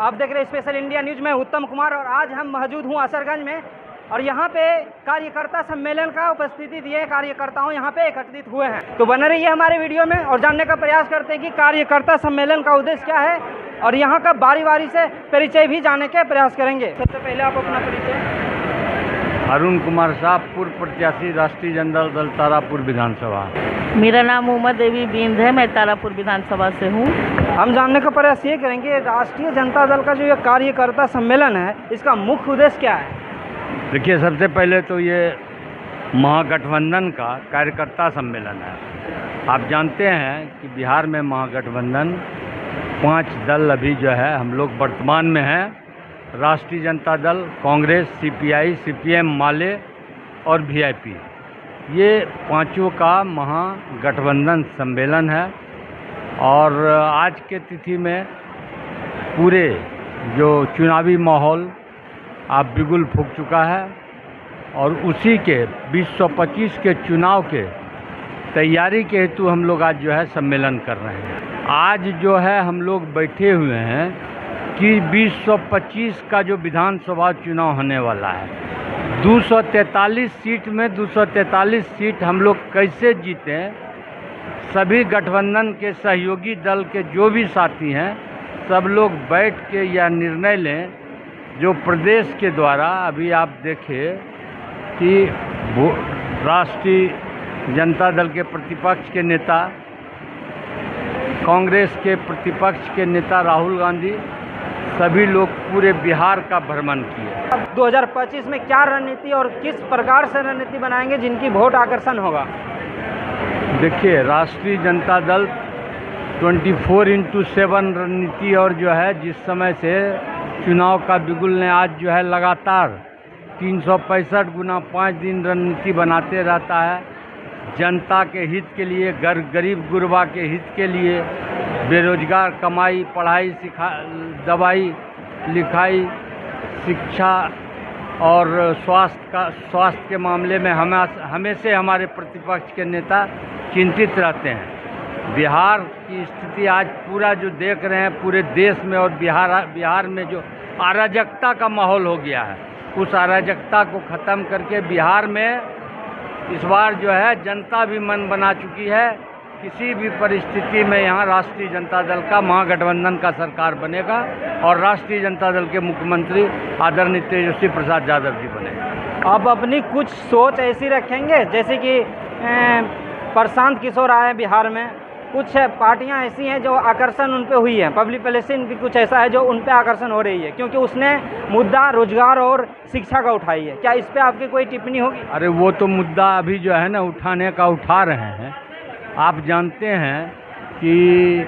आप देख रहे हैं स्पेशल इंडिया न्यूज में उत्तम कुमार और आज हम मौजूद हूँ असरगंज में और यहाँ पे कार्यकर्ता सम्मेलन का उपस्थिति दिए कार्यकर्ताओं यहाँ पे एकत्रित हुए हैं। तो बने रहिए हमारे वीडियो में और जानने का प्रयास करते हैं कि कार्यकर्ता सम्मेलन का उद्देश्य क्या है और यहाँ का बारी बारी से परिचय भी जानने के प्रयास करेंगे। सबसे पहले आप अपना परिचय। अरुण कुमार साहब, पूर्व प्रत्याशी, राष्ट्रीय जनता दल तारापुर विधानसभा। मेरा नाम उमा देवी बिंद है, मैं तारापुर विधानसभा से हूँ। हम जानने का प्रयास ये करेंगे राष्ट्रीय जनता दल का जो ये कार्यकर्ता सम्मेलन है इसका मुख्य उद्देश्य क्या है। देखिए, सबसे पहले तो ये महागठबंधन का कार्यकर्ता सम्मेलन है। आप जानते हैं कि बिहार में महागठबंधन 5 दल अभी जो है हम लोग वर्तमान में हैं। राष्ट्रीय जनता दल, कांग्रेस, सीपीआई, सीपीएम, माले और वीआईपी, ये पांचों का महागठबंधन सम्मेलन है। और आज के तिथि में पूरे जो चुनावी माहौल आप बिगुल फूंक चुका है और उसी के 2025 के चुनाव के तैयारी के हेतु हम लोग आज जो है सम्मेलन कर रहे हैं। आज जो है हम लोग बैठे हुए हैं कि 2025 का जो विधानसभा चुनाव होने वाला है, 243 सीट में 243 सीट हम लोग कैसे जीतें। सभी गठबंधन के सहयोगी दल के जो भी साथी हैं सब लोग बैठ के यह निर्णय लें जो प्रदेश के द्वारा अभी आप देखिए कि राष्ट्रीय जनता दल के प्रतिपक्ष के नेता, कांग्रेस के प्रतिपक्ष के नेता राहुल गांधी, सभी लोग पूरे बिहार का भ्रमण किए। अब 2025 में क्या रणनीति और किस प्रकार से रणनीति बनाएंगे जिनकी वोट आकर्षण होगा। देखिए, राष्ट्रीय जनता दल 24/7 रणनीति और जो है जिस समय से चुनाव का बिगुल ने आज जो है लगातार 365 गुना 5 दिन रणनीति बनाते रहता है। जनता के हित के लिए, गरीब गुरबा के हित के लिए, बेरोजगार कमाई, पढ़ाई, दवाई, लिखाई, शिक्षा और स्वास्थ्य के मामले में हमेशा हमारे प्रतिपक्ष के नेता चिंतित रहते हैं। बिहार की स्थिति आज पूरा जो देख रहे हैं पूरे देश में और बिहार में जो अराजकता का माहौल हो गया है, उस अराजकता को ख़त्म करके बिहार में इस बार जो है जनता भी मन बना चुकी है। किसी भी परिस्थिति में यहाँ राष्ट्रीय जनता दल का महागठबंधन का सरकार बनेगा और राष्ट्रीय जनता दल के मुख्यमंत्री आदरणीय तेजस्वी प्रसाद यादव जी बनेंगे। आप अपनी कुछ सोच ऐसी रखेंगे जैसे कि प्रशांत किशोर आए बिहार में, कुछ पार्टियां ऐसी हैं जो आकर्षण उन पे हुई है, पब्लिक पॉलिसी भी कुछ ऐसा है जो उन पे आकर्षण हो रही है क्योंकि उसने मुद्दा रोजगार और शिक्षा का उठाई है। क्या इस पे आपकी कोई टिप्पणी होगी। अरे वो तो मुद्दा अभी जो है ना उठाने का उठा रहे हैं। आप जानते हैं कि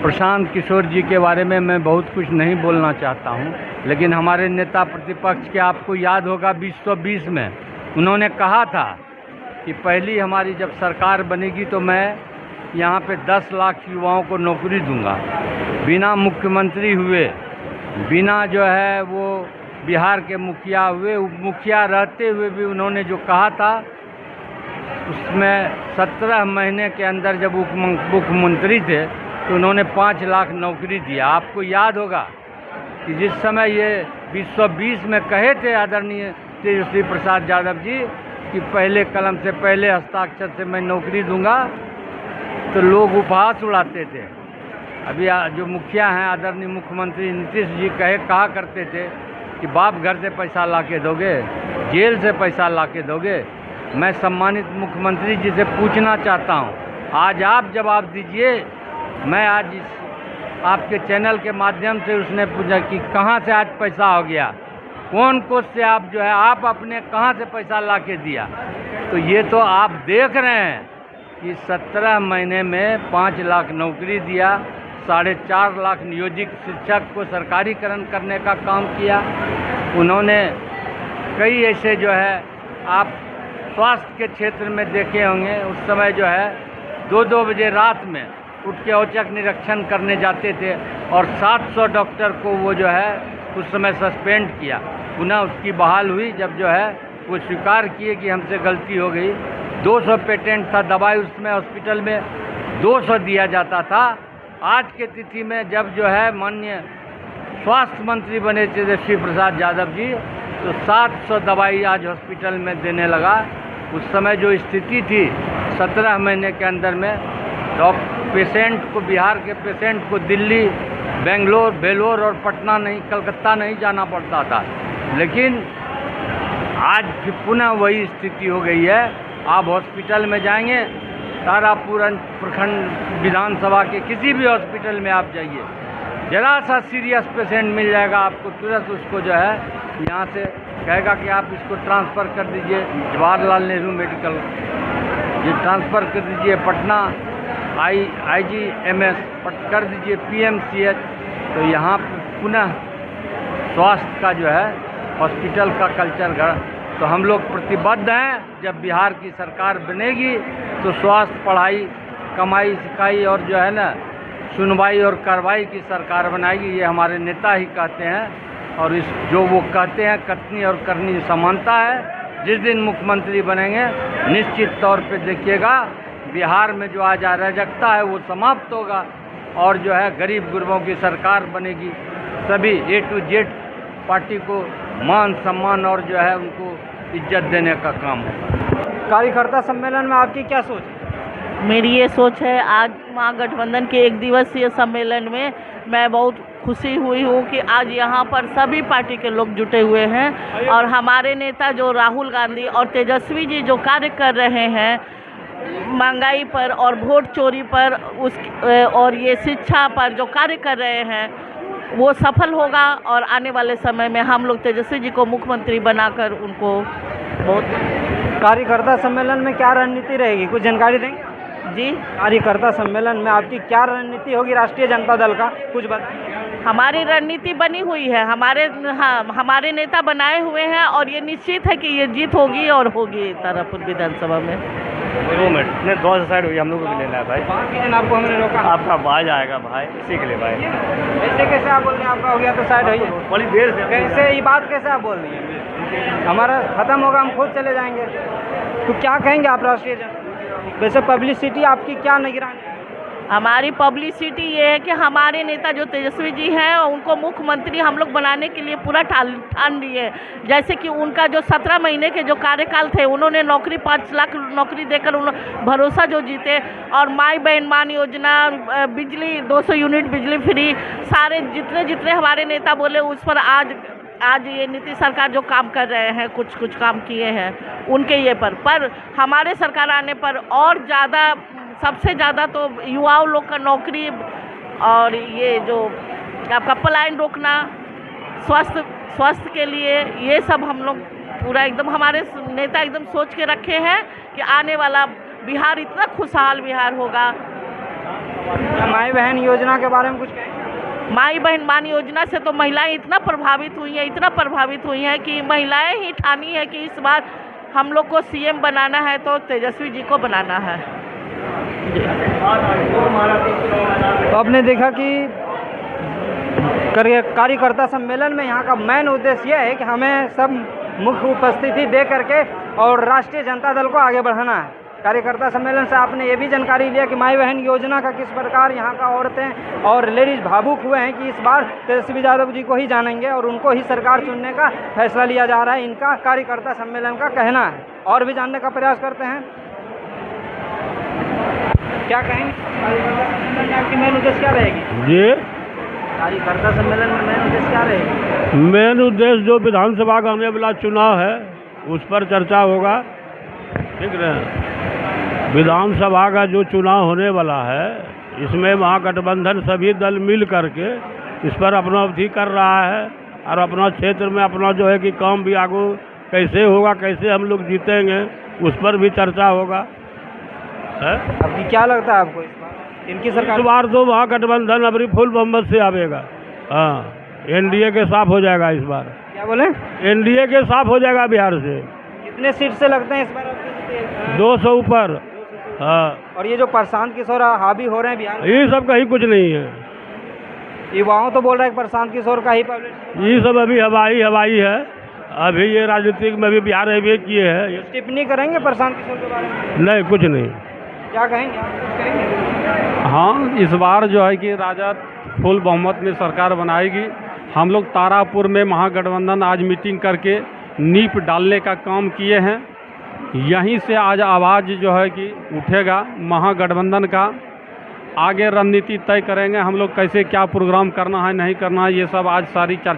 प्रशांत किशोर जी के बारे में मैं बहुत कुछ नहीं बोलना चाहता हूं, लेकिन हमारे नेता प्रतिपक्ष के आपको याद होगा 2020 में उन्होंने कहा था कि पहली हमारी जब सरकार बनेगी तो मैं यहाँ पे 10 लाख युवाओं को नौकरी दूंगा। बिना मुख्यमंत्री हुए, बिना जो है वो बिहार के मुखिया हुए, मुखिया रहते हुए भी उन्होंने जो कहा था उसमें 17 महीने के अंदर जब मुख्यमंत्री थे तो उन्होंने 5 लाख नौकरी दिया। आपको याद होगा कि जिस समय ये 2020 में कहे थे आदरणीय तेजस्वी प्रसाद यादव जी कि पहले कलम से पहले हस्ताक्षर से मैं नौकरी दूंगा, तो लोग उपहास उड़ाते थे। अभी जो मुखिया हैं आदरणीय मुख्यमंत्री नीतीश जी कहा करते थे कि बाप घर से पैसा ला के दोगे, जेल से पैसा ला के दोगे। मैं सम्मानित मुख्यमंत्री जी से पूछना चाहता हूं, आज आप जवाब दीजिए। मैं आज इस आपके चैनल के माध्यम से उसने पूछा कि कहां से आज पैसा हो गया, कौन कोष से आप जो है आप अपने कहां से पैसा ला के दिया। तो ये तो आप देख रहे हैं कि 17 महीने में 5 लाख नौकरी दिया, 4.5 लाख नियोजित शिक्षक को सरकारीकरण करने का काम किया। उन्होंने कई ऐसे जो है आप स्वास्थ्य के क्षेत्र में देखे होंगे, उस समय जो है 2-2 बजे रात में उठ के औचक निरीक्षण करने जाते थे और 700 डॉक्टर को वो जो है उस समय सस्पेंड किया। पुनः उसकी बहाल हुई जब जो है वो स्वीकार किए कि हमसे गलती हो गई। 200 पेटेंट था, दवाई उसमें हॉस्पिटल में 200 दिया जाता था। आज के तिथि में जब जो है माननीय स्वास्थ्य मंत्री बने तेजस्वी प्रसाद यादव जी, तो 700 दवाई आज हॉस्पिटल में देने लगा। उस समय जो स्थिति थी 17 महीने के अंदर में पेशेंट को, बिहार के पेशेंट को दिल्ली, बेंगलोर, बेलोर और पटना नहीं, कलकत्ता नहीं जाना पड़ता था। लेकिन आज फिर पुनः वही स्थिति हो गई है। आप हॉस्पिटल में जाएंगे, तारापुर प्रखंड विधानसभा के किसी भी हॉस्पिटल में आप जाइए, जरा सा सीरियस पेशेंट मिल जाएगा आपको, तुरंत उसको जो है यहाँ से कहेगा कि आप इसको ट्रांसफ़र कर दीजिए जवाहरलाल नेहरू मेडिकल, ये ट्रांसफ़र कर दीजिए पटना IGMS कर दीजिए PMCH। तो यहाँ पुनः स्वास्थ्य का जो है हॉस्पिटल का कल्चर घर, तो हम लोग प्रतिबद्ध हैं। जब बिहार की सरकार बनेगी तो स्वास्थ्य, पढ़ाई, कमाई, सिखाई और जो है ना सुनवाई और कार्रवाई की सरकार बनाएगी, ये हमारे नेता ही कहते हैं। और इस जो वो कहते हैं कथनी और करनी समानता है। जिस दिन मुख्यमंत्री बनेंगे निश्चित तौर पे देखिएगा बिहार में जो आज अराजकता है वो समाप्त होगा और जो है गरीब गुरबों की सरकार बनेगी। सभी A to Z पार्टी को मान सम्मान और जो है उनको इज्जत देने का काम होगा। कार्यकर्ता सम्मेलन में आपकी क्या सोच है? मेरी ये सोच है, आज महागठबंधन के 1 दिवसीय सम्मेलन में मैं बहुत खुशी हुई हूँ कि आज यहाँ पर सभी पार्टी के लोग जुटे हुए हैं और हमारे नेता जो राहुल गांधी और तेजस्वी जी जो कार्य कर रहे हैं महंगाई पर और वोट चोरी पर और ये शिक्षा पर जो कार्य कर रहे हैं वो सफल होगा और आने वाले समय में हम लोग तेजस्वी जी को मुख्यमंत्री बनाकर उनको बहुत। कार्यकर्ता सम्मेलन में क्या रणनीति रहेगी, कुछ जानकारी देंगे जी? कार्यकर्ता सम्मेलन में आपकी क्या रणनीति होगी राष्ट्रीय जनता दल का, कुछ बताइए। हमारी रणनीति बनी हुई है, हमारे नेता बनाए हुए हैं और ये निश्चित है कि ये जीत होगी और होगी तारापुर विधानसभा में। 2 मिनट नहीं, 2 साइड हुई, हम लोग को भी लेना है भाई। आपको हमने रोका, आपका आवाज आएगा भाई, इसी के लिए भाई। ऐसे कैसे आप बोल रहे हैं आपका हो गया तो साइड है? बड़ी देर से कैसे ये बात कैसे आप बोल रही हैं? हमारा खत्म होगा, हम खुद चले जाएंगे। तो क्या कहेंगे आप राष्ट्रीय जनता? वैसे पब्लिसिटी आपकी क्या निगरानी? हमारी पब्लिसिटी ये है कि हमारे नेता जो तेजस्वी जी हैं उनको मुख्यमंत्री हम लोग बनाने के लिए पूरा ठान लिए। जैसे कि उनका जो 17 महीने के जो कार्यकाल थे उन्होंने नौकरी 5 लाख नौकरी देकर भरोसा जो जीते और माई बहन मान योजना, बिजली 200 यूनिट बिजली फ्री, सारे जितने हमारे नेता बोले उस पर आज ये नीतीश सरकार जो काम कर रहे हैं, कुछ काम किए हैं उनके ये पर हमारे सरकार आने पर और ज़्यादा, सबसे ज़्यादा तो युवाओं लोग का नौकरी और ये जो आपका पलायन रोकना, स्वास्थ्य के लिए, ये सब हम लोग पूरा एकदम हमारे नेता एकदम सोच के रखे हैं कि आने वाला बिहार इतना खुशहाल बिहार होगा। माई बहन योजना के बारे में कुछ कहें? माई बहन मान योजना से तो महिलाएं इतना प्रभावित हुई हैं कि महिलाएं ही ठानी है कि इस बार हम लोग को CM बनाना है तो तेजस्वी जी को बनाना है। तो आपने देखा कि कार्यकर्ता सम्मेलन में यहाँ का मेन उद्देश्य यह है कि हमें सब मुख्य उपस्थिति दे करके और राष्ट्रीय जनता दल को आगे बढ़ाना है। कार्यकर्ता सम्मेलन से आपने ये भी जानकारी लिया कि माई बहन योजना का किस प्रकार यहाँ का औरतें और लेडीज भावुक हुए हैं कि इस बार तेजस्वी यादव जी को ही जानेंगे और उनको ही सरकार चुनने का फैसला लिया जा रहा है, इनका कार्यकर्ता सम्मेलन का कहना है। और भी जानने का प्रयास करते हैं, क्या कहेंगे आपकी मेन उद्देश्य क्या रहेगी? जी, कार्यकर्ता सम्मेलन में मेन उद्देश्य क्या रहेगी? मेन उद्देश्य जो विधानसभा का आने वाला चुनाव है उस पर चर्चा होगा। ठीक है, विधानसभा का जो चुनाव होने वाला है इसमें महागठबंधन सभी दल मिल करके इस पर अपना अवधि कर रहा है और अपना क्षेत्र में अपना जो है कि काम भी आगे कैसे होगा, कैसे हम लोग जीतेंगे, उस पर भी चर्चा होगा। अभी क्या लगता है आपको इस बार इनकी सरकार? इस बार तो महागठबंधन अभी फुल बहुमत से आवेगा। हाँ, NDA के साफ हो जाएगा इस बार। क्या बोले? NDA के साफ हो जाएगा बिहार से। कितने सीट से लगते हैं इस बार आपके? 200 ऊपर। हाँ, और ये जो प्रशांत किशोर हावी हो रहे हैं बिहार, ये सब कहीं कुछ नहीं है। युवाओं तो बोल रहे हैं प्रशांत किशोर का ही पब्लिक, ये सब अभी हवाई है। अभी ये राजनीतिक में भी बिहार अभी किए हैं। टिप्पणी करेंगे प्रशांत किशोर के बारे में? नहीं, कुछ नहीं। क्या कहेंगे आप? कुछ कहेंगे? हाँ, इस बार जो है कि राजद फुल बहुमत में सरकार बनाएगी हम लोग तारापुर में महागठबंधन आज मीटिंग करके नींव डालने का काम किए हैं। यहीं से आज आवाज़ जो है कि उठेगा महागठबंधन का। आगे रणनीति तय करेंगे हम लोग, कैसे क्या प्रोग्राम करना है नहीं करना है, ये सब आज सारी चर्चा